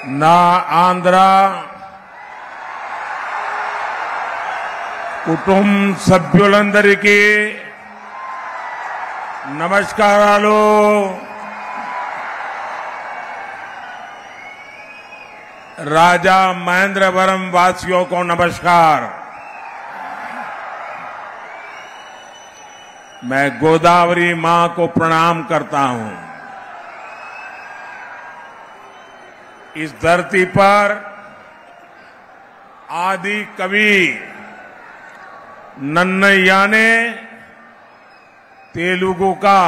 నా ఆంధ్ర కుటుంబ సభ్యులందరికీ నమస్కారాలు. राजा महेंद्रवरम वासियों को नमस्कार. मैं गोदावरी मां को प्रणाम करता हूं. इस धरती पर आदि कवि नन्नय्या ने तेलुगु का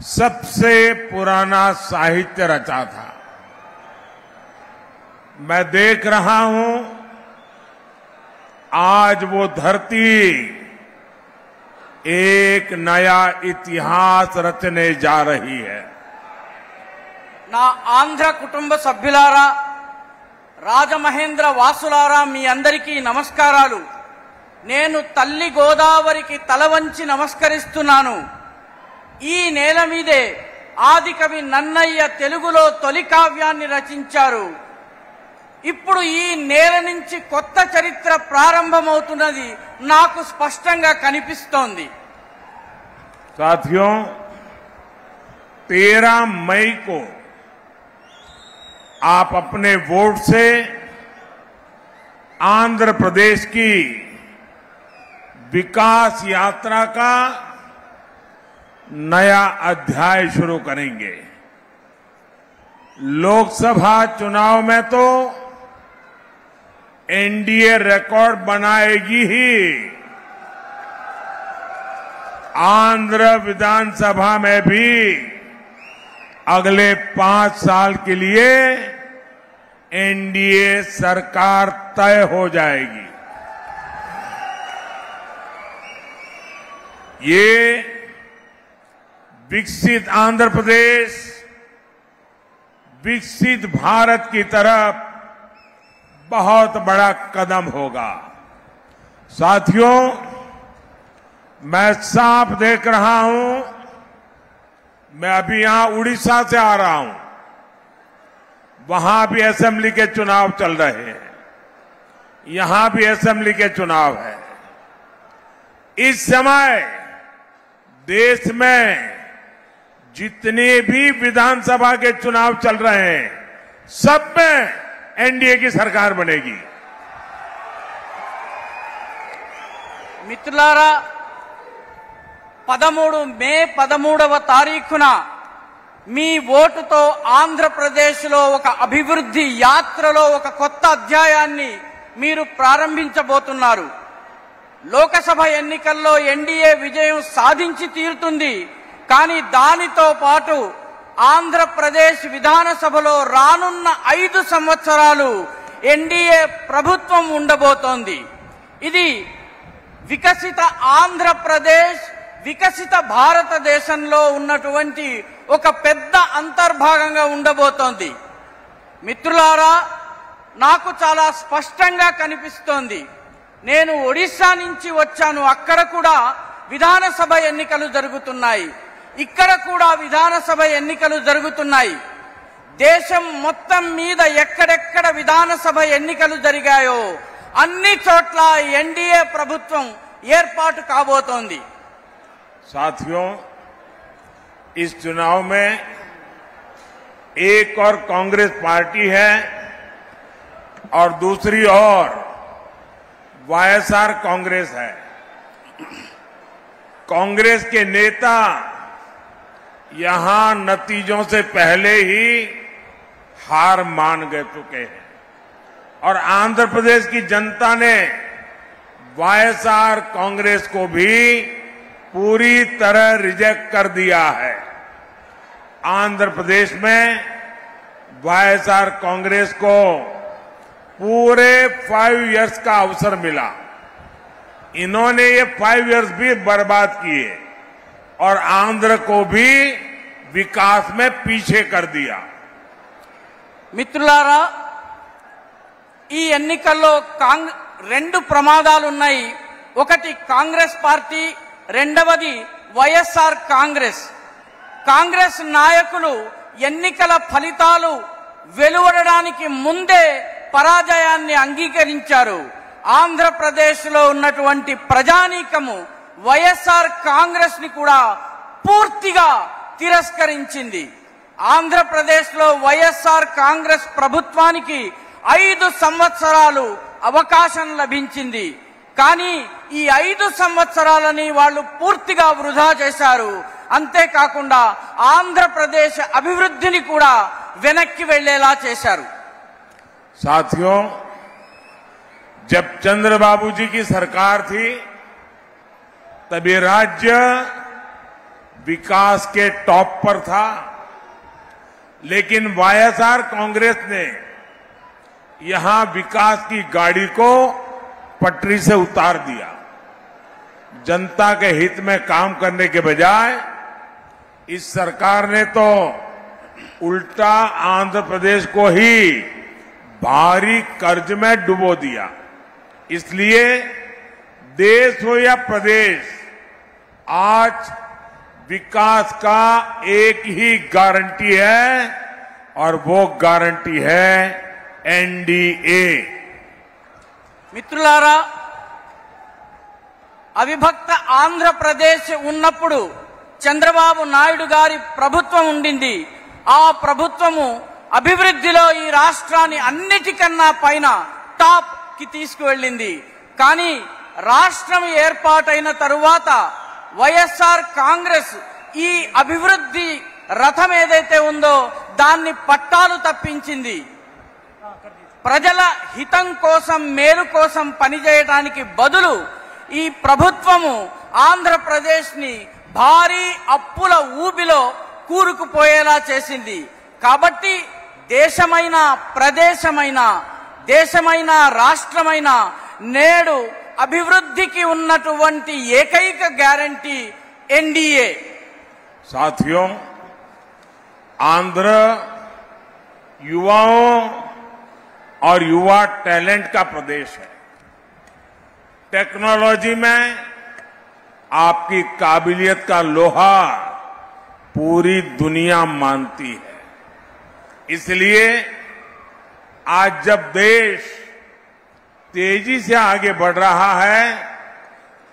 सबसे पुराना साहित्य रचा था. मैं देख रहा हूं आज वो धरती एक नया इतिहास रचने जा रही है. నా ఆంధ్ర కుటుంబ సభ్యులారా, రాజమహేంద్ర వాసులారా, మీ అందరికీ నమస్కారాలు. నేను తల్లి గోదావరికి తల వంచి నమస్కరిస్తున్నాను. ఈ నేల మీదే ఆదికవి నన్నయ్య తెలుగులో తొలి కావ్యాన్ని రచించారు. ఇప్పుడు ఈ నేల నుంచి కొత్త చరిత్ర ప్రారంభమవుతున్నది నాకు స్పష్టంగా కనిపిస్తోంది. साथियों, 13 मई को आप अपने वोट से आंध्र प्रदेश की विकास यात्रा का नया अध्याय शुरू करेंगे. लोकसभा चुनाव में तो एनडीए रिकॉर्ड बनाएगी ही. आंध्र विधानसभा में भी अगले 5 साल के लिए एनडीए सरकार तय हो जाएगी. ये विकसित आंध्र प्रदेश, विकसित भारत की तरफ बहुत बड़ा कदम होगा. साथियों, मैं साफ देख रहा हूं, मैं अभी यहां उड़ीसा से आ रहा हूं. वहां भी असेंबली के चुनाव चल रहे हैं, यहां भी असेंबली के चुनाव है. इस समय देश में जितने भी विधानसभा के चुनाव चल रहे हैं, सब में एनडीए की सरकार बनेगी. మిత్రులారా, 13 మే 13వ తారీఖున మీ ఓటుతో ఆంధ్రప్రదేశ్లో ఒక అభివృద్ధి యాత్రలో ఒక కొత్త అధ్యాయాన్ని మీరు ప్రారంభించబోతున్నారు. లోకసభ ఎన్నికల్లో ఎన్డీఏ విజయం సాధించి తీరుతుంది. కానీ దానితో పాటు ఆంధ్రప్రదేశ్ విధానసభలో రానున్న 5 సంవత్సరాలు ఎన్డీఏ ప్రభుత్వం ఉండబోతోంది. ఇది వికసిత ఆంధ్రప్రదేశ్, వికసిత భారతదేశంలో ఉన్నటువంటి ఒక పెద్ద అంతర్భాగంగా ఉండబోతోంది. మిత్రులారా, నాకు చాలా స్పష్టంగా కనిపిస్తోంది. నేను ఒడిశా నుంచి వచ్చాను. అక్కడ కూడా విధానసభ ఎన్నికలు జరుగుతున్నాయి. ఇక్కడ కూడా విధానసభ ఎన్నికలు జరుగుతున్నాయి. దేశం మొత్తం మీద ఎక్కడెక్కడ విధానసభ ఎన్నికలు జరిగాయో అన్ని చోట్ల ఎన్డీఏ ప్రభుత్వం ఏర్పాటు కాబోతోంది. साथियों, इस चुनाव में एक और कांग्रेस पार्टी है और दूसरी ओर वाईएसआर कांग्रेस है. कांग्रेस के नेता यहां नतीजों से पहले ही हार मान गए चुके हैं और आंध्र प्रदेश की जनता ने वाईएसआर कांग्रेस को भी पूरी तरह रिजेक्ट कर दिया है. आंध्र प्रदेश में वाईएसआर कांग्रेस को पूरे 5 इयर्स का अवसर मिला. इन्होंने ये 5 इयर्स भी बर्बाद किए और आंध्र को भी विकास में पीछे कर दिया. మిత్రులారా, ఈ ఎన్నికల్లో 2 ప్రమాదాలున్నాయి. ఒకటి కాంగ్రెస్ పార్టీ, రెండవది వైఎస్ఆర్ కాంగ్రెస్. కాంగ్రెస్ నాయకులు ఎన్నికల ఫలితాలు వెలువడడానికి ముందే పరాజయాన్ని అంగీకరించారు. ఆంధ్రప్రదేశ్లో ఉన్నటువంటి ప్రజానీకము వైఎస్ఆర్ కాంగ్రెస్ ని కూడా పూర్తిగా తిరస్కరించింది. ఆంధ్రప్రదేశ్లో వైఎస్ఆర్ కాంగ్రెస్ ప్రభుత్వానికి 5 సంవత్సరాలు అవకాశం లభించింది. కానీ ఈ 5 సంవత్సరాలని వాళ్ళు పూర్తిగా వృధా చేశారు. అంతేకాకుండా ఆంధ్రప్రదేశ్ అభివృద్ధిని కూడా వెనక్కి వెళ్లేలా చేశారు. साथियों, जब चंद्रबाबू जी की सरकार थी तभी राज्य विकास के टॉप पर था, लेकिन वाईएसआर कांग्रेस ने यहां विकास की गाड़ी को पटरी से उतार दिया। जनता के हित में काम करने के बजाय इस सरकार ने तो उल्टा आंध्र प्रदेश को ही भारी कर्ज में डुबो दिया। इसलिए देश हो या प्रदेश, आज विकास का एक ही गारंटी है और वो गारंटी है एनडीए। మిత్రులారా, అవిభక్త ఆంధ్రప్రదేశ్ ఉన్నప్పుడు చంద్రబాబు నాయుడు గారి ప్రభుత్వం ఉండింది. ఆ ప్రభుత్వము అభివృద్ధిలో ఈ రాష్ట్రాన్ని అన్నిటికన్నా పైన టాప్ కి తీసుకువెళ్ళింది. కానీ రాష్ట్రం ఏర్పాటైన తరువాత వైఎస్ఆర్ కాంగ్రెస్ ఈ అభివృద్ధి రథం ఏదైతే ఉందో దాన్ని పట్టాలు తప్పించింది. ప్రజల హితం కోసం, మేలు కోసం పనిచేయడానికి బదులు ఈ ప్రభుత్వము ఆంధ్రప్రదేశ్ ని భారీ అప్పుల ఊబిలో కూరుకుపోయేలా చేసింది. కాబట్టి దేశమైన, ప్రదేశమైన, దేశమైన, రాష్ట్రమైన నేడు అభివృద్ధికి ఉన్నటువంటి ఏకైక గ్యారంటీ ఎన్డీఏ. साथियों, आंध्र युवाओं और युवा टैलेंट का प्रदेश है। टेक्नोलॉजी में आपकी काबिलियत का लोहा पूरी दुनिया मानती है। इसलिए आज जब देश तेजी से आगे बढ़ रहा है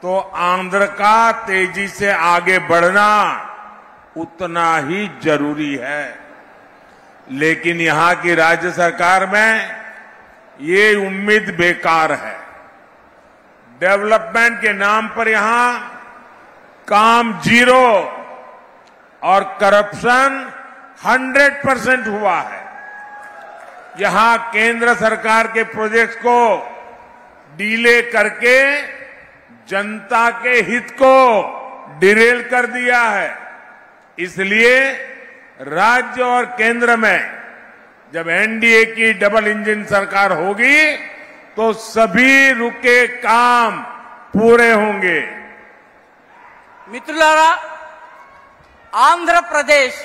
तो आंध्र का तेजी से आगे बढ़ना उतना ही जरूरी है। लेकिन यहां की राज्य सरकार में ये उम्मीद बेकार है। डेवलपमेंट के नाम पर यहां काम 0 और करप्शन 100% हुआ है। यहां केंद्र सरकार के प्रोजेक्ट्स को डीले करके जनता के हित को डिरेल कर दिया है। इसलिए राज्य और केंद्र में जब एनडीए की डबल इंजन सरकार होगी तो सभी रुके काम पूरे होंगे। మిత్రులారా, ఆంధ్రప్రదేశ్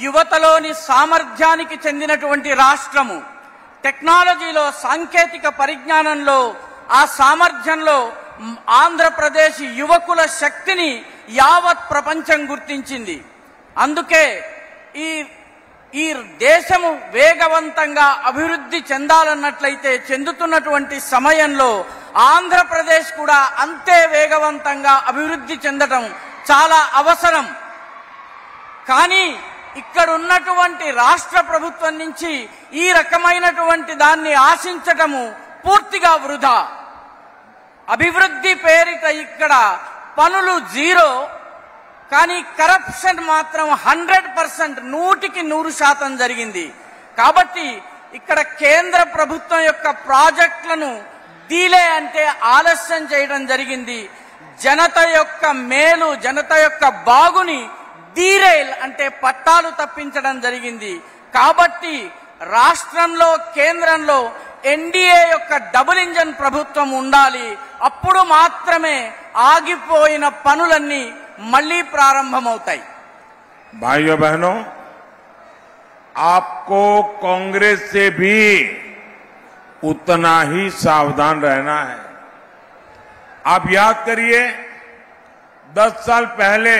యువతలోని సామర్థ్యానికి చెందినటువంటి రాష్ట్రము. టెక్నాలజీలో, సాంకేతిక పరిజ్ఞానంలో, ఆ సామర్థ్యంలో ఆంధ్రప్రదేశ్ యువకుల శక్తిని యావత్ ప్రపంచం గుర్తించింది. అందుకే ఈ దేశము వేగవంతంగా అభివృద్ధి చెందాలన్నట్లయితే చెందుతున్నటువంటి సమయంలో ఆంధ్రప్రదేశ్ కూడా అంతే వేగవంతంగా అభివృద్ధి చెందడం చాలా అవసరం. కానీ ఇక్కడ ఉన్నటువంటి రాష్ట్ర ప్రభుత్వం నుంచి ఈ రకమైనటువంటి దాన్ని ఆశించటము పూర్తిగా వృధా. అభివృద్ధి పేరిట ఇక్కడ పనులు 0, కానీ కరప్షన్ మాత్రం 100%, 100% జరిగింది. కాబట్టి ఇక్కడ కేంద్ర ప్రభుత్వం యొక్క ప్రాజెక్టులను డీలే అంటే ఆలస్యం చేయడం జరిగింది. జనత యొక్క మేలు, జనత యొక్క బాగుని డీరైల్ అంటే పట్టాలు తప్పించడం జరిగింది. కాబట్టి రాష్ట్రంలో, కేంద్రంలో ఎన్డీఏ యొక్క డబుల్ ఇంజన్ ప్రభుత్వం ఉండాలి. అప్పుడు మాత్రమే ఆగిపోయిన పనులన్నీ మళ్లీ ప్రారంభమవుతాయి. भाइयों बहनों, आपको कांग्रेस से भी उतना ही सावधान रहना है। आप याद करिए, 10 साल पहले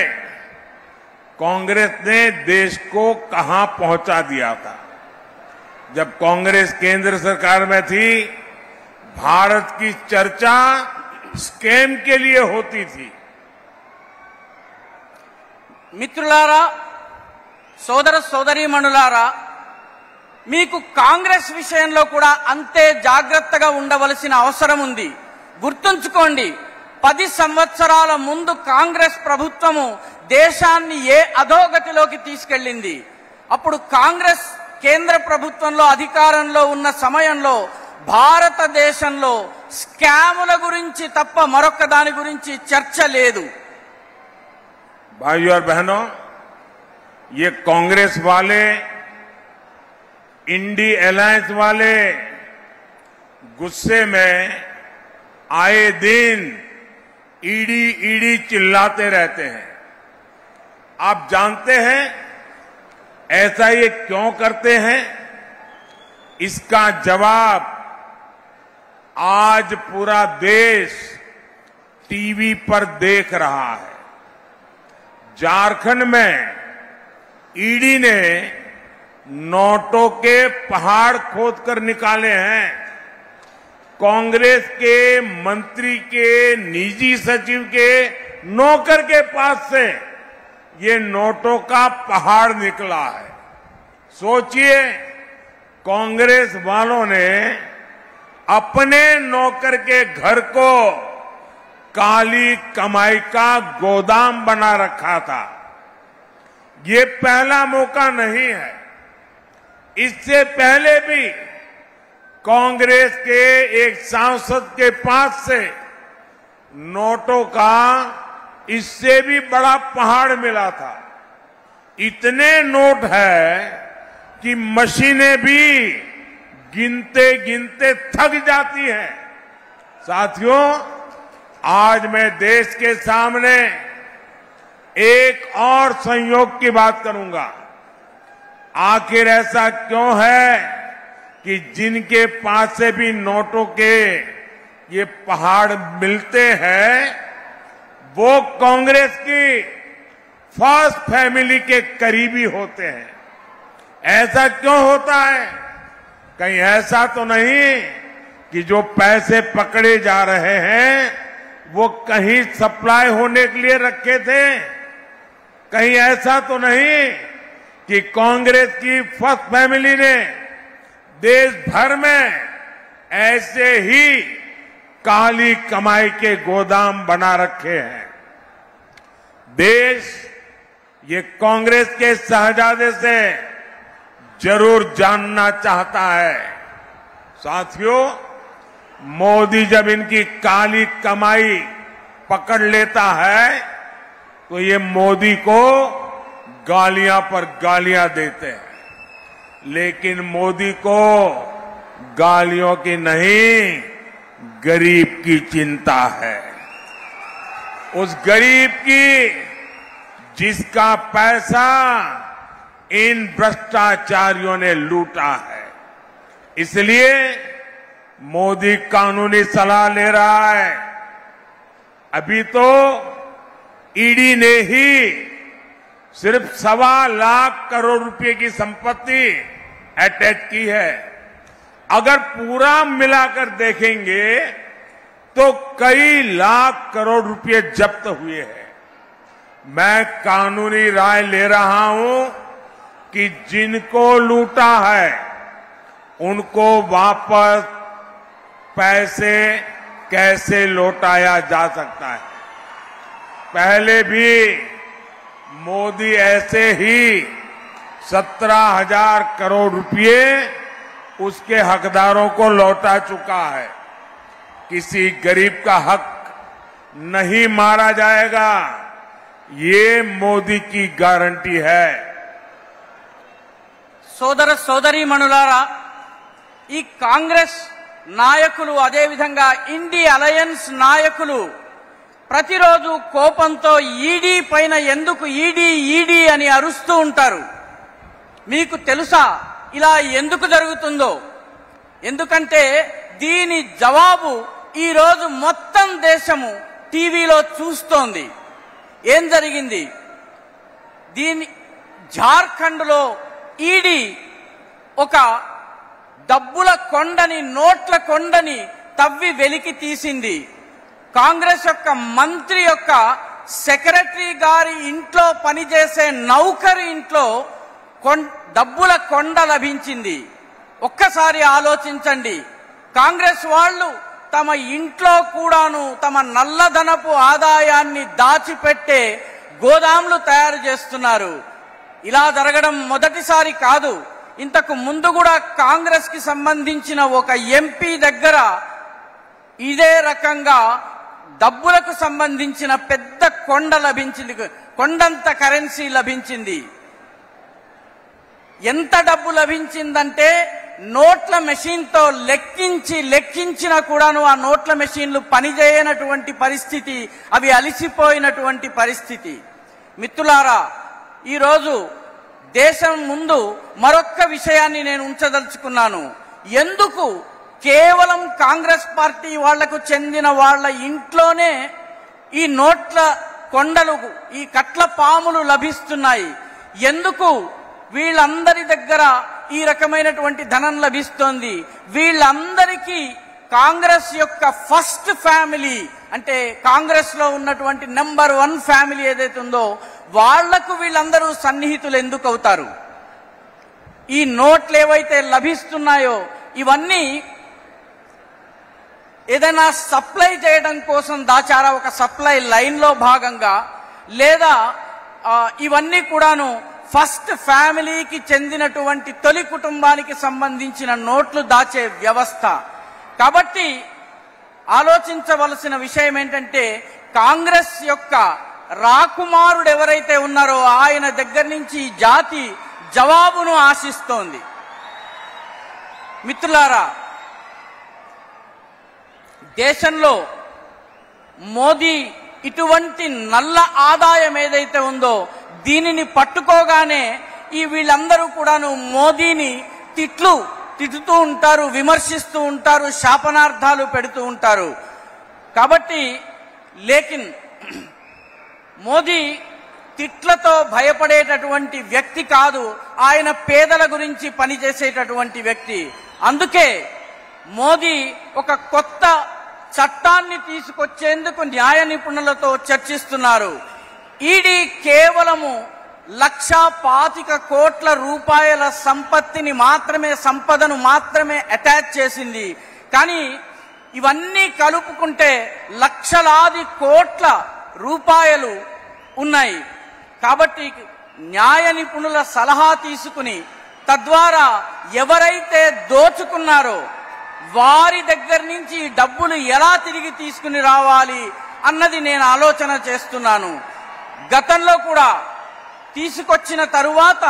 कांग्रेस ने देश को कहां पहुंचा दिया था। जब कांग्रेस केंद्र सरकार में थी, भारत की चर्चा स्कैम के लिए होती थी। మిత్రులారా, సోదర సోదరీమణులారా, మీకు కాంగ్రెస్ విషయంలో కూడా అంతే జాగ్రత్తగా ఉండవలసిన అవసరం ఉంది. గుర్తుంచుకోండి, 10 సంవత్సరాల ముందు కాంగ్రెస్ ప్రభుత్వము దేశాన్ని ఏ అధోగతిలోకి తీసుకెళ్లింది. అప్పుడు కాంగ్రెస్ కేంద్ర ప్రభుత్వంలో అధికారంలో ఉన్న సమయంలో భారతదేశంలో స్కాముల గురించి తప్ప మరొక దాని గురించి చర్చ లేదు. भाइयों और बहनों, ये कांग्रेस वाले, इंडी अलायंस वाले गुस्से में आए दिन ईडी ईडी चिल्लाते रहते हैं। आप जानते हैं ऐसा ये क्यों करते हैं? इसका जवाब आज पूरा देश टीवी पर देख रहा है। झारखंड में ईडी ने नोटों के पहाड़ खोदकर निकाले हैं। कांग्रेस के मंत्री के निजी सचिव के नौकर के पास से ये नोटों का पहाड़ निकला है। सोचिए, कांग्रेस वालों ने अपने नौकर के घर को काली कमाई का गोदाम बना रखा था। ये पहला मौका नहीं है। इससे पहले भी कांग्रेस के एक सांसद के पास से नोटों का इससे भी बड़ा पहाड़ मिला था। इतने नोट है कि मशीनें भी गिनते गिनते थक जाती हैं। साथियों, आज मैं देश के सामने एक और संयोग की बात करूंगा। आखिर ऐसा क्यों है कि जिनके पास से भी नोटों के ये पहाड़ मिलते हैं, वो कांग्रेस की फर्स्ट फैमिली के करीबी होते हैं? ऐसा क्यों होता है? कहीं ऐसा तो नहीं कि जो पैसे पकड़े जा रहे हैं वो कहीं सप्लाई होने के लिए रखे थे? कहीं ऐसा तो नहीं कि कांग्रेस की फर्स्ट फैमिली ने देश भर में ऐसे ही काली कमाई के गोदाम बना रखे हैं? देश ये कांग्रेस के शहजादे से जरूर जानना चाहता है। साथियों, मोदी जब इनकी काली कमाई पकड़ लेता है तो ये मोदी को गालियां पर गालियां देते हैं, लेकिन मोदी को गालियों की नहीं, गरीब की चिंता है। उस गरीब की जिसका पैसा इन भ्रष्टाचारियों ने लूटा है। इसलिए मोदी कानूनी सलाह ले रहा है। अभी तो ईडी ने ही सिर्फ 1.25 लाख करोड़ रुपए की संपत्ति अटैच की है। अगर पूरा मिलाकर देखेंगे तो कई लाख करोड़ रुपए जब्त हुए हैं। मैं कानूनी राय ले रहा हूं कि जिनको लूटा है उनको वापस पैसे कैसे लौटाया जा सकता है। पहले भी मोदी ऐसे ही 17,000 करोड़ रुपए उसके हकदारों को लौटा चुका है। किसी गरीब का हक नहीं मारा जाएगा, ये मोदी की गारंटी है। సోదర సోదరీమణులారా, ఈ కాంగ్రెస్ నాయకులు అదే విధంగా ఇండి అలయన్స్ నాయకులు ప్రతిరోజు కోపంతో ఈడీ పైన ఎందుకు ఈడీ ఈడీ అని అరుస్తూ ఉంటారు. మీకు తెలుసా ఇలా ఎందుకు జరుగుతుందో? ఎందుకంటే దీని జవాబు ఈ రోజు మొత్తం దేశము టీవీలో చూస్తోంది. ఏం జరిగింది? జార్ఖండ్ లో ఈడీ ఒక డబ్బుల కొండని, నోట్ల కొండని తవ్వి వెలికి తీసింది. కాంగ్రెస్ యొక్క మంత్రి యొక్క సెక్రటరీ గారి ఇంట్లో పనిచేసే నౌకరి ఇంట్లో డబ్బుల కొండ లభించింది. ఒక్కసారి ఆలోచించండి. కాంగ్రెస్ వాళ్ళు తమ ఇంట్లో కూడాను తమ నల్లధనపు ఆదాయాన్ని దాచిపెట్టే గోదాంలు తయారు చేస్తున్నారు. ఇలా జరగడం మొదటిసారి కాదు. ఇంతకు ముందు కూడా కాంగ్రెస్ కి సంబంధించిన ఒక ఎంపీ దగ్గర ఇదే రకంగా డబ్బులకు సంబంధించిన పెద్ద కొండ లభించింది, కొండంత కరెన్సీ లభించింది. ఎంత డబ్బు లభించిందంటే నోట్ల మెషిన్తో లెక్కించినా కూడాను ఆ నోట్ల మెషిన్లు పనిచేయనటువంటి పరిస్థితి, అవి అలిసిపోయినటువంటి పరిస్థితి. మిత్రులారా, ఈరోజు దేశం ముందు మరొక్క విషయాన్ని నేను ఉంచదలుచుకున్నాను. ఎందుకు కేవలం కాంగ్రెస్ పార్టీ వాళ్లకు చెందిన వాళ్ళ ఇంట్లోనే ఈ నోట్ల కొండలు, ఈ కట్ల పాములు లభిస్తున్నాయి? ఎందుకు వీళ్ళందరి దగ్గర ఈ రకమైనటువంటి ధనం లభిస్తోంది? వీళ్ళందరికీ కాంగ్రెస్ యొక్క ఫస్ట్ ఫ్యామిలీ, అంటే కాంగ్రెస్ లో ఉన్నటువంటి నెంబర్ 1 ఫ్యామిలీ ఏదైతే ఉందో వాళ్లకు వీళ్ళందరూ సన్నిహితులు ఎందుకు అవుతారు? ఈ నోట్లు ఏవైతే లభిస్తున్నాయో ఇవన్నీ ఏదైనా సప్లై చేయడం కోసం దాచారా, ఒక సప్లై లైన్ లో భాగంగా, లేదా ఇవన్నీ కూడాను ఫస్ట్ ఫ్యామిలీకి చెందినటువంటి తొలి కుటుంబానికి సంబంధించిన నోట్లు దాచే వ్యవస్థ? కాబట్టి ఆలోచించవలసిన విషయం ఏంటంటే, కాంగ్రెస్ యొక్క రాకుమారుడు ఎవరైతే ఉన్నారో ఆయన దగ్గర నుంచి జాతి జవాబును ఆశిస్తోంది. మిత్రులారా, దేశంలో మోదీ ఇటువంటి నల్ల ఆదాయం ఏదైతే ఉందో దీనిని పట్టుకోగానే వీళ్ళందరూ కూడాను మోదీని తిట్టుతూ ఉంటారు, విమర్శిస్తూ ఉంటారు, శాపనార్థాలు పెడుతూ ఉంటారు. కాబట్టి లేకిన్ మోదీ తిట్లతో భయపడేటటువంటి వ్యక్తి కాదు. ఆయన పేదల గురించి పనిచేసేటటువంటి వ్యక్తి. అందుకే మోదీ ఒక కొత్త చట్టాన్ని తీసుకొచ్చేందుకు న్యాయ నిపుణులతో చర్చిస్తున్నారు. ఈడీ కేవలము 1,25 కోట్ల రూపాయల సంపదను మాత్రమే అటాచ్ చేసింది. కానీ ఇవన్నీ కలుపుకుంటే లక్షలాది కోట్ల రూపాయలు ఉన్నాయి. కాబట్టి న్యాయ నిపుణుల సలహా తీసుకుని తద్వారా ఎవరైతే దోచుకున్నారో వారి దగ్గర నుంచి డబ్బులు ఎలా తిరిగి తీసుకుని రావాలి అన్నది నేను ఆలోచన చేస్తున్నాను. గతంలో కూడా తీసుకొచ్చిన తరువాత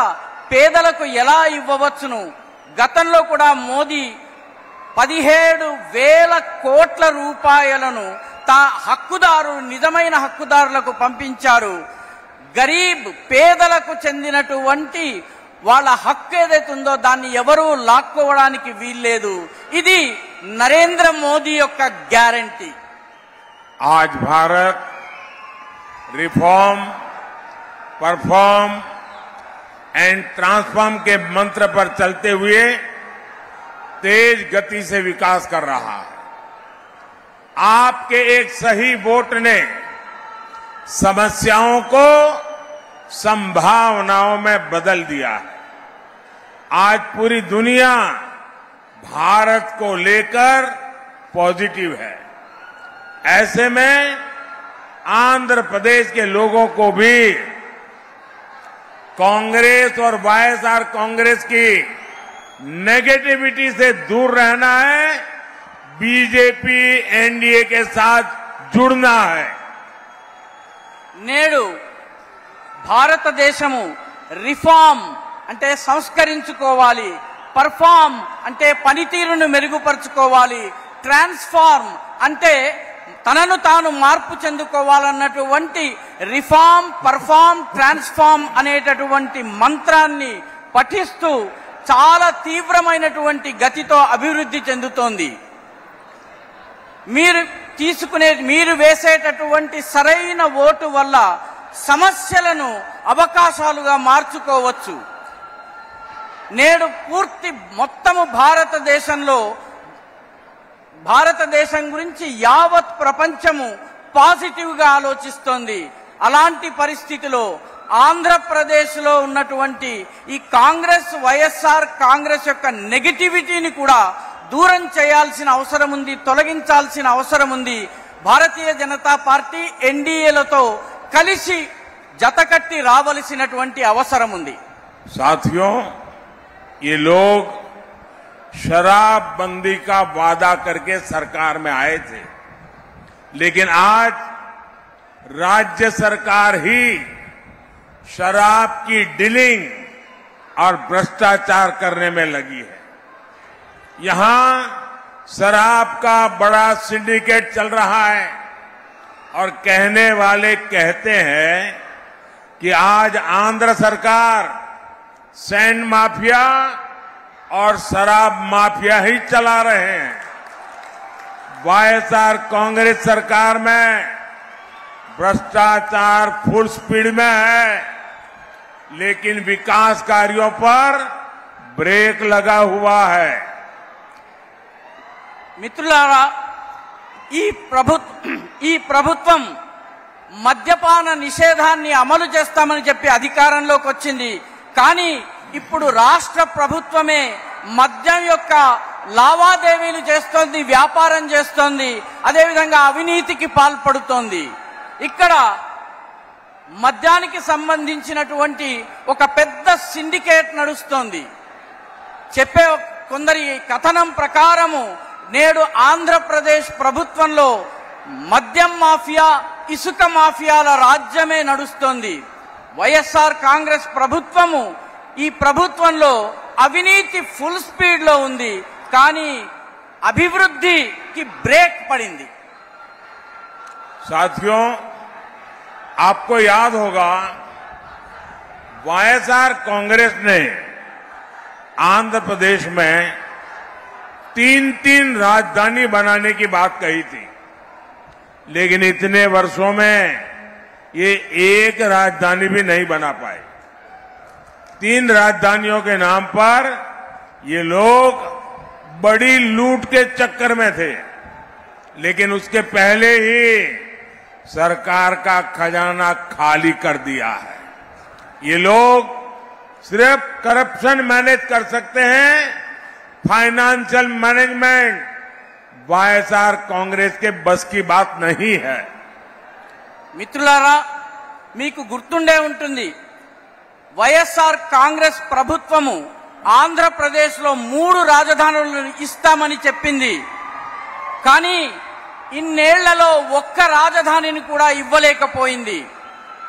పేదలకు ఎలా ఇవ్వవచ్చును? గతంలో కూడా మోదీ 17,000 కోట్ల రూపాయలను నిజమైన హక్కుదారులకు పంపించారు. గరీబ్ పేదలకు చెందినటువంటి వాళ్ళ హక్కు ఏదైతే ఉందో దాన్ని ఎవరూ లాక్కోవడానికి వీల్లేదు. ఇది నరేంద్ర మోదీ యొక్క గ్యారంటీ. आज Bharat reform, perform and transform के मंत्र पर चलते हुए तेज गति से विकास कर रहा है. आपके एक सही वोट ने समस्याओं को संभावनाओं में बदल दिया है. आज पूरी दुनिया भारत को लेकर पॉजिटिव है. ऐसे में आंध्र प्रदेश के लोगों को भी कांग्रेस और वाईएसआर कांग्रेस की नेगेटिविटी से दूर रहना है, बीजेपी एनडीए के साथ जुड़ना है. నేడు భారతదేశము రిఫార్మ్ అంటే సంస్కరించుకోవాలి, పర్ఫార్మ్ అంటే పనితీరును మెరుగుపరుచుకోవాలి, ట్రాన్స్ఫార్మ్ అంటే తనను తాను మార్పు చెందుకోవాలన్నటువంటి రిఫార్మ్, పర్ఫార్మ్, ట్రాన్స్ఫార్మ్ అనేటటువంటి మంత్రాన్ని పఠిస్తూ చాలా తీవ్రమైనటువంటి గతితో అభివృద్ధి చెందుతోంది. మీరు వేసేటటువంటి సరైన ఓటు వల్ల సమస్యలను అవకాశాలుగా మార్చుకోవచ్చు. నేడు పూర్తి మొత్తము భారతదేశం గురించి యావత్ ప్రపంచము పాజిటివ్ గా ఆలోచిస్తోంది. అలాంటి పరిస్థితిలో ఆంధ్రప్రదేశ్లో ఉన్నటువంటి ఈ కాంగ్రెస్, వైఎస్ఆర్ కాంగ్రెస్ యొక్క నెగటివిటీని కూడా దూరం చేయాల్సిన అవసరం ఉంది, తొలగించాల్సిన అవసరం ఉంది. భారతీయ జనతా పార్టీ ఎన్డీఏలతో కలిసి జతకట్టి రావలసినటువంటి అవసరం ఉంది. साथियों, ये लोग शराबबंदी का वादा करके सरकार में आए थे, लेकिन आज राज्य सरकार ही शराब की डीलिंग और भ्रष्टाचार करने में लगी है। यहां शराब का बड़ा सिंडिकेट चल रहा है और कहने वाले कहते हैं कि आज आंध्र सरकार सैंड माफिया और शराब माफिया ही चला रहे हैं। वाईएसआर कांग्रेस सरकार में भ्रष्टाचार फुल स्पीड में है, लेकिन विकास कार्यों पर ब्रेक लगा हुआ है। మిత్రులారా, ఈ ప్రభుత్వం మద్యపాన నిషేధాన్ని అమలు చేస్తామని చెప్పి అధికారంలోకి వచ్చింది. కానీ ఇప్పుడు రాష్ట్ర ప్రభుత్వమే మద్యం యొక్క లావాదేవీలు చేస్తోంది, వ్యాపారం చేస్తోంది, అదేవిధంగా అవినీతికి పాల్పడుతోంది. ఇక్కడ మద్యానికి సంబంధించినటువంటి ఒక పెద్ద సిండికేట్ నడుస్తోంది. చెప్పే కొందరి కథనం ప్రకారము నేడు ఆంధ్రప్రదేశ్ ప్రభుత్వంలో మద్యం మాఫియా, ఇసుక మాఫియాల రాజ్యమే నడుస్తోంది. వైఎస్ఆర్ కాంగ్రెస్ ప్రభుత్వము ఈ ప్రభుత్వంలో అవినీతి ఫుల్ స్పీడ్ లో ఉంది, కానీ అభివృద్ధికి బ్రేక్ పడింది. साथियों, आपको याद होगा वाईएसआर कांग्रेस ने आंध्र प्रदेश में 3 राजधानी बनाने की बात कही थी, लेकिन इतने वर्षों में ये एक राजधानी भी नहीं बना पाए। 3 राजधानियों के नाम पर ये लोग बड़ी लूट के चक्कर में थे, लेकिन उसके पहले ही सरकार का खजाना खाली कर दिया है। ये लोग सिर्फ करप्शन मैनेज कर सकते हैं, फाइनेंशियल मैनेजमेंट वाईएसआर कांग्रेस के बस की बात नहीं है। మిత్రులారా, మీకు గుర్తుండే ఉంటుంది, వైఎస్ఆర్ కాంగ్రెస్ ప్రభుత్వము ఆంధ్రప్రదేశ్లో 3 రాజధానులను ఇస్తామని చెప్పింది. కానీ ఇన్నేళ్లలో ఒక్క రాజధానిని కూడా ఇవ్వలేకపోయింది.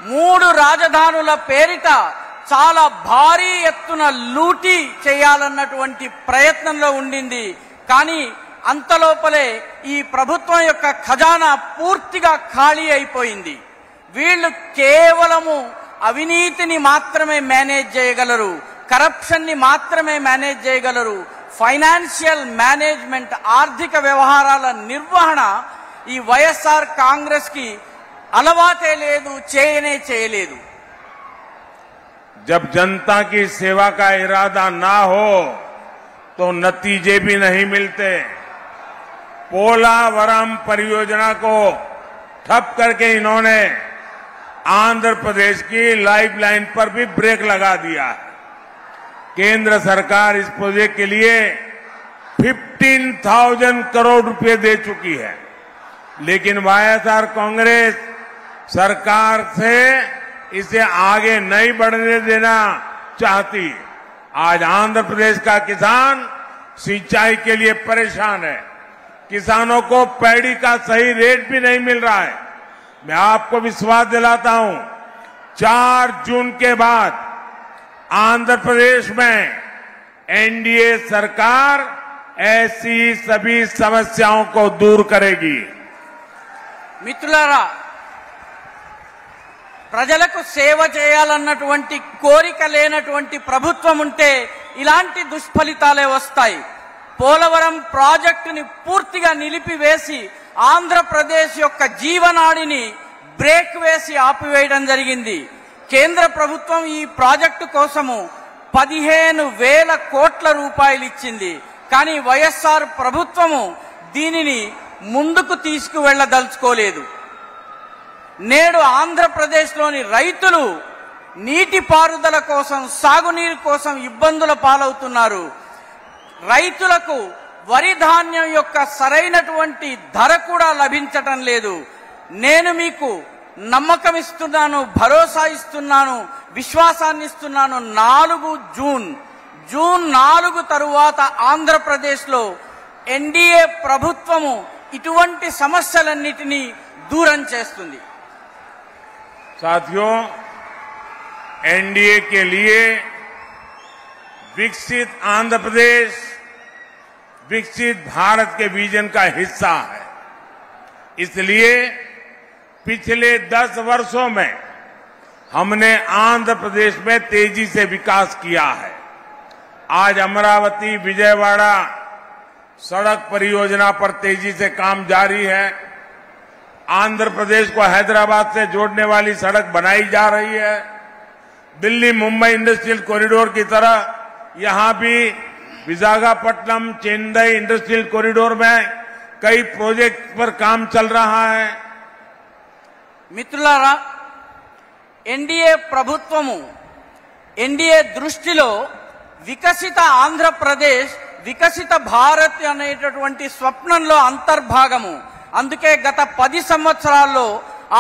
3 రాజధానుల పేరిట చాలా భారీ ఎత్తున లూటీ చేయాలన్నటువంటి ప్రయత్నంలో ఉండింది. కానీ అంతలోపలే ఈ ప్రభుత్వం యొక్క ఖజానా పూర్తిగా ఖాళీ అయిపోయింది. వీళ్ళు కేవలము అవినీతిని మాత్రమే మేనేజ్ చేయగలరు, కరప్షన్ ని మాత్రమే మేనేజ్ చేయగలరు. ఫైనాన్షియల్ మేనేజ్మెంట్, ఆర్థిక వ్యవహారాల నిర్వహణ ఈ వైఎస్ఆర్ కాంగ్రెస్ కి అలవాటే లేదు, చేయలేదు. जब जनता की सेवा का इरादा ना हो तो नतीजे भी नहीं मिलते। पोलावरम परियोजना को ठप करके इन्होंने आंध्र प्रदेश की लाइफलाइन पर भी ब्रेक लगा दिया। केंद्र सरकार इस प्रोजेक्ट के लिए 15,000 करोड़ रुपए दे चुकी है, लेकिन वाईएसआर कांग्रेस सरकार से इसे आगे नहीं बढ़ने देना चाहती। आज आंध्र प्रदेश का किसान सिंचाई के लिए परेशान है, किसानों को पैडी का सही रेट भी नहीं मिल रहा है। मैं आपको विश्वास दिलाता हूं, 4 जून के बाद आंध्र प्रदेश में एनडीए सरकार ऐसी सभी समस्याओं को दूर करेगी। మిత్రులారా, ప్రజలకు సేవ చేయాలన్నటువంటి కోరిక లేనటువంటి ప్రభుత్వం ఉంటే ఇలాంటి దుష్ఫలితాలే వస్తాయి. పోలవరం ప్రాజెక్టుని పూర్తిగా నిలిపివేసి ఆంధ్రప్రదేశ్ యొక్క జీవనాడిని బ్రేక్ వేసి ఆపివేయడం జరిగింది. కేంద్ర ప్రభుత్వం ఈ ప్రాజెక్టు కోసము 15,000 కోట్ల రూపాయలు ఇచ్చింది. కానీ వైఎస్ఆర్ ప్రభుత్వము దీనిని ముందుకు తీసుకువెళ్లదలుచుకోలేదు. నేడు ఆంధ్రప్రదేశ్లోని రైతులు నీటిపారుదల కోసం, సాగునీరు కోసం ఇబ్బందుల పాలవుతున్నారు. రైతులకు వరి ధాన్యం యొక్క సరైనటువంటి ధర కూడా లభించటం లేదు. నేను మీకు నమ్మకం ఇస్తున్నాను, భరోసా ఇస్తున్నాను, విశ్వాసాన్ని ఇస్తున్నాను. 4 జూన్ 4 తరువాత ఆంధ్రప్రదేశ్లో ఎన్డీఏ ప్రభుత్వము ఇటువంటి సమస్యలన్నిటినీ దూరం చేస్తుంది. साथियों, एनडीए के लिए विकसित आंध्र प्रदेश विकसित भारत के विजन का हिस्सा है. इसलिए पिछले 10 वर्षों में हमने आंध्र प्रदेश में तेजी से विकास किया है. आज अमरावती विजयवाड़ा सड़क परियोजना पर तेजी से काम जारी है. आंध्र प्रदेश को हैदराबाद से जोड़ने वाली सड़क बनाई जा रही है. दिल्ली मुंबई इंडस्ट्रियल कॉरिडोर की तरह यहां भी विशाखापट्टनम चेन्नई इंडस्ट्रियल कॉरिडोर में कई प्रोजेक्ट पर काम चल रहा है. మిత్రులారా, ఎన్డీఏ ప్రభుత్వము, ఎన్డీఏ దృష్టిలో వికసిత ఆంధ్రప్రదేశ్, వికసిత భారత్ అనేటటువంటి స్వప్నంలో అంతర్భాగము. అందుకే గత 10 సంవత్సరాల్లో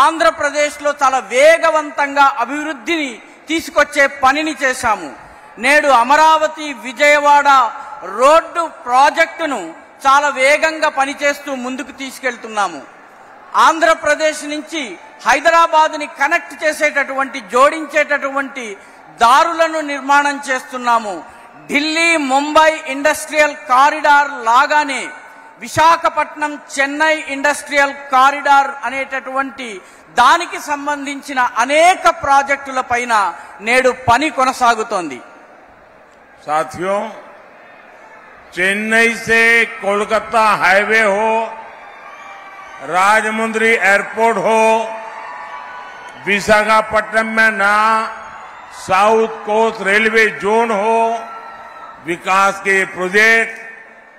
ఆంధ్రప్రదేశ్లో చాలా వేగవంతంగా అభివృద్ధిని తీసుకొచ్చే పనిని చేశాము. నేడు అమరావతి విజయవాడ రోడ్డు ప్రాజెక్టును చాలా వేగంగా పనిచేస్తూ ముందుకు తీసుకెళ్తున్నాము. ఆంధ్రప్రదేశ్ నుంచి హైదరాబాద్ని కనెక్ట్ చేసేటటువంటి, జోడించేటటువంటి దారులను నిర్మాణం చేస్తున్నాము. ఢిల్లీ ముంబై ఇండస్ట్రియల్ కారిడార్ లాగానే విశాఖపట్నం చెన్నై ఇండస్ట్రియల్ కారిడార్ అనేటటువంటి దానికి సంబంధించిన అనేక ప్రాజెక్టుల పైన నేడు పని కొనసాగుతోంది. साथियों, चेन्नई से कोलकाता हाईवे हो, राजमुंद्री एयरपोर्ट हो, विशाखापट्टनम में नया साउथ कोस्ट रेलवे जोन हो, विकास के प्रोजेक्ट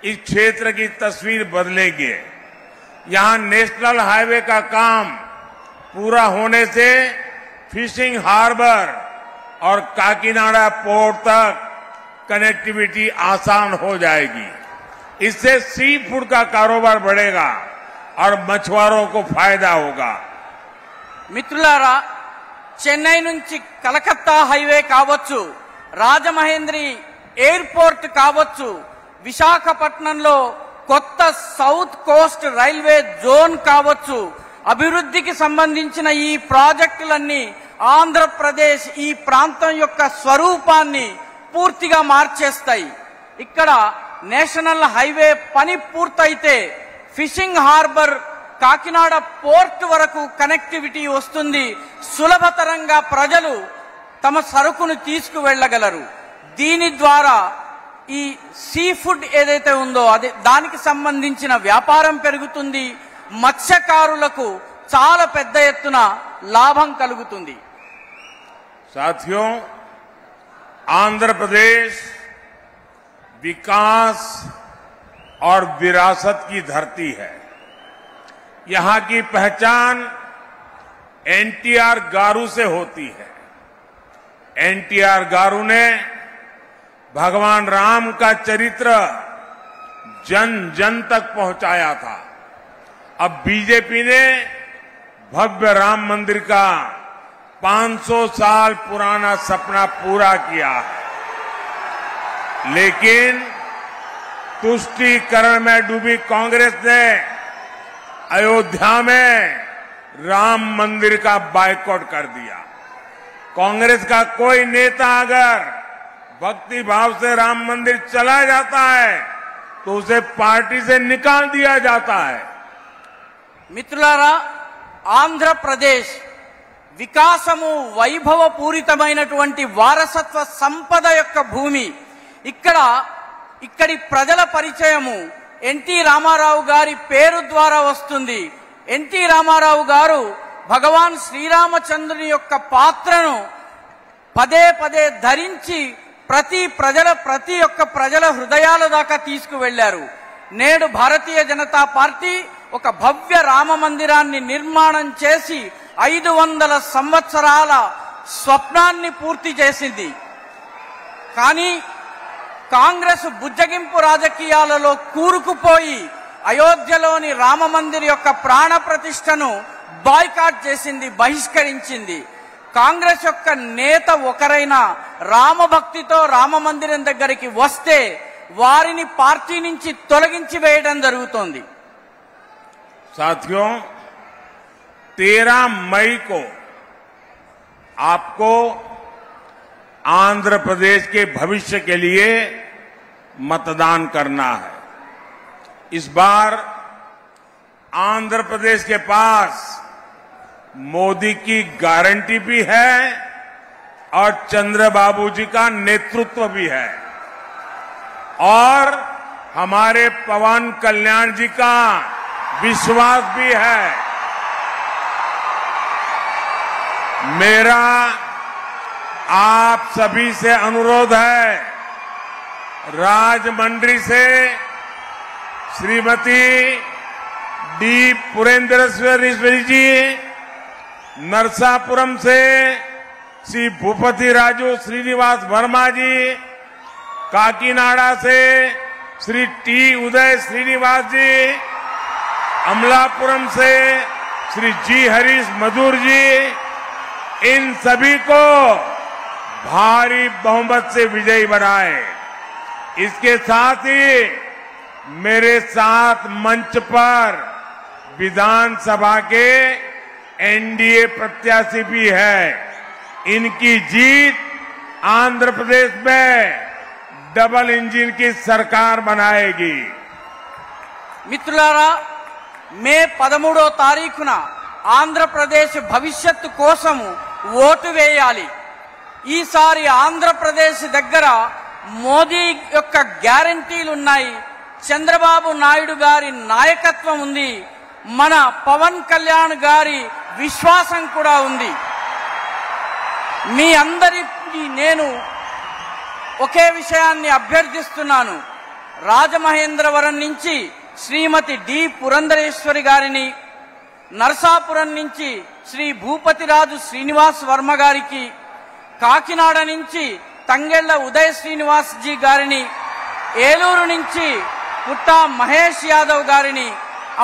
इस क्षेत्र की तस्वीर बदलेंगे. यहां नेशनल हाईवे का काम पूरा होने से फिशिंग हार्बर और काकीनाडा पोर्ट तक कनेक्टिविटी आसान हो जाएगी. इससे सी फूड का कारोबार बढ़ेगा और मछुआरों को फायदा होगा. మిత్రులారా, చెన్నై నుంచి కలకత్తా హైవే కావచ్చు, రాజమహేంద్రి ఎయిర్పోర్ట్ కావచ్చు, విశాఖపట్నంలో కొత్త సౌత్ కోస్ట్ రైల్వే జోన్ కావచ్చు, అభివృద్ధికి సంబంధించిన ఈ ప్రాజెక్టులన్నీ ఆంధ్రప్రదేశ్ ఈ ప్రాంతం యొక్క స్వరూపాన్ని పూర్తిగా మార్చేస్తాయి. ఇక్కడ నేషనల్ హైవే పని పూర్తయితే ఫిషింగ్ హార్బర్, కాకినాడ పోర్ట్ వరకు కనెక్టివిటీ వస్తుంది. సులభతరంగా ప్రజలు తమ సరుకును తీసుకువెళ్లగలరు. దీని ద్వారా ఈ సీ ఫుడ్ ఏదైతే ఉందో దానికి సంబంధించిన వ్యాపారం పెరుగుతుంది. మత్స్యకారులకు చాలా పెద్ద ఎత్తున లాభం కలుగుతుంది. साथियों, आंध्र प्रदेश विकास और विरासत की धरती है. यहां की पहचान एनटीआर गारू से होती है. एनटीआर गारू ने भगवान राम का चरित्र जन जन तक पहुंचाया था. अब बीजेपी ने भव्य राम मंदिर का 500 साल पुराना सपना पूरा किया है. लेकिन तुष्टीकरण में डूबी कांग्रेस ने अयोध्या में राम मंदिर का बायकॉट कर दिया. कांग्रेस का कोई नेता अगर भक्ति भाव से राम मंदिर चला जाता है तो उसे पार्टी से निकाल दिया जाता है. మిత్రులారా, ఆంధ్రప్రదేశ్ వికాసము వైభవపూరితమైనటువంటి వారసత్వ సంపద యొక్క భూమి. ఇక్కడి ప్రజల పరిచయము ఎన్టీ రామారావు గారి పేరు ద్వారా వస్తుంది. ఎన్టీ రామారావు గారు భగవాన్ శ్రీరామచంద్రుని యొక్క పాత్రను పదే పదే ధరించి ప్రతి ఒక్క ప్రజల హృదయాల దాకా తీసుకువెళ్లారు. నేడు భారతీయ జనతా పార్టీ ఒక భవ్య రామ మందిరాన్ని నిర్మాణం చేసి 500 సంవత్సరాల స్వప్నాన్ని పూర్తి చేసింది. కానీ కాంగ్రెస్ బుజ్జగింపు రాజకీయాలలో కూరుకుపోయి అయోధ్యలోని రామ మందిర్ యొక్క ప్రాణ ప్రతిష్టను బాయ్కాట్ చేసింది, బహిష్కరించింది. కాంగ్రెస్ యొక్క నేత ఒకరైనా రామభక్తితో రామ మందిరం దగ్గరికి వస్తే వారిని పార్టీ నుంచి తొలగించి వేయడం జరుగుతోంది. साथियों, 13 मई को आपको आंध्र प्रदेश के भविष्य के लिए मतदान करना है। इस बार आंध्र प्रदेश के पास मोदी की गारंटी भी है और चंद्रबाबू जी का नेतृत्व भी है और हमारे पवन कल्याण जी का विश्वास भी है। मेरा आप सभी से अनुरोध है, राजमंड्री से श्रीमती डी पुरेंद्रेश्वरी जी, नरसापुरम से श्री भूपति राजू श्रीनिवास वर्मा जी, काकीनाडा से श्री टी उदय श्रीनिवास जी, अमलापुरम से श्री जी हरीश मधुर जी, इन सभी को भारी बहुमत से विजयी बनाए। इसके साथ ही मेरे साथ मंच पर विधानसभा के एनडीए प्रत्याशी भी है। इनकी जीत आंध्र प्रदेश में डबल इंजन की सरकार बनाएगी। మిత్రులారా, మే 13వ తారీఖున ఆంధ్రప్రదేశ్ భవిష్యత్తు కోసము ఓటు వేయాలి. ఈసారి ఆంధ్రప్రదేశ్ దగ్గర మోదీ యొక్క గ్యారంటీలు ఉన్నాయి, చంద్రబాబు నాయుడు గారి నాయకత్వం ఉంది, మన పవన్ కళ్యాణ్ గారి విశ్వాసం కూడా ఉంది. మీ అందరికీ నేను ఒకే విషయాన్ని అభ్యర్థిస్తున్నాను. రాజమహేంద్రవరం నుంచి శ్రీమతి డి పురంధరేశ్వరి గారిని, నరసాపురం నుంచి శ్రీ భూపతిరాజు శ్రీనివాస్ వర్మ గారికి, కాకినాడ నుంచి తంగెళ్ల ఉదయ్ శ్రీనివాస్ జీ గారిని, ఏలూరు నుంచి పుట్టా మహేష్ యాదవ్ గారిని,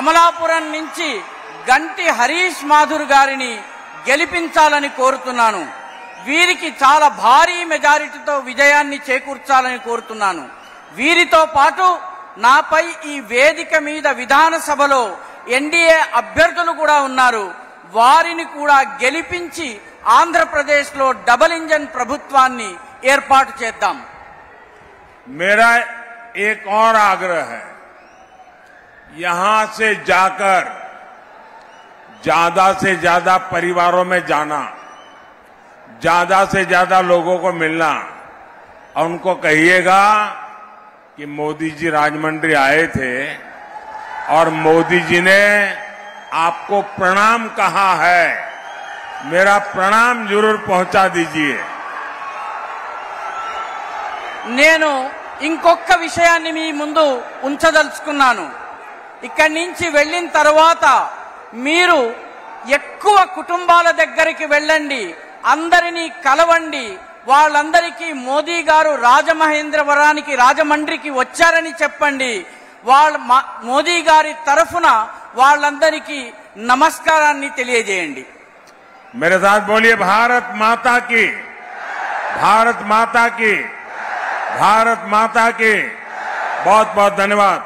అమలాపురం నుంచి గంటి హరీష్ మాథుర్ గారిని గెలిపించాలని కోరుతున్నాను. వీరికి చాలా భారీ మెజారిటీతో విజయాన్ని చేకూర్చాలని కోరుతున్నాను. వీరితో పాటు నాపై ఈ వేదిక మీద విధానసభలో ఎన్డీఏ అభ్యర్థులు కూడా ఉన్నారు. వారిని కూడా గెలిపించి ఆంధ్రప్రదేశ్లో డబుల్ ఇంజన్ ప్రభుత్వాన్ని ఏర్పాటు చేద్దాం. मेरा एक और आग्रह है, यहां से जाकर ज्यादा से ज्यादा परिवारों में जाना, ज्यादा से ज्यादा लोगों को मिलना और उनको कहिएगा कि मोदी जी राजमंड्री आए थे और मोदी जी ने आपको प्रणाम कहा है, मेरा प्रणाम जरूर पहुंचा दीजिए। నేను ఇంకొక విషయాన్ని మీ ముందు ఉంచదలుచుకున్నాను. ఇక్కడి నుంచి వెళ్ళిన తర్వాత మీరు ఎక్కువ కుటుంబాల దగ్గరికి వెళ్ళండి, అందరినీ కలవండి, వాళ్ళందరికీ మోదీ గారు రాజమహేంద్రవరానికి రాజమండ్రికి వచ్చారని చెప్పండి. మోదీ గారి తరఫున వాళ్ళందరికీ నమస్కారాన్ని తెలియజేయండి. मेरे साथ बोलिए, भारत माता की, भारत माता की, भारत माता की। बहुत बहुत धन्यवाद।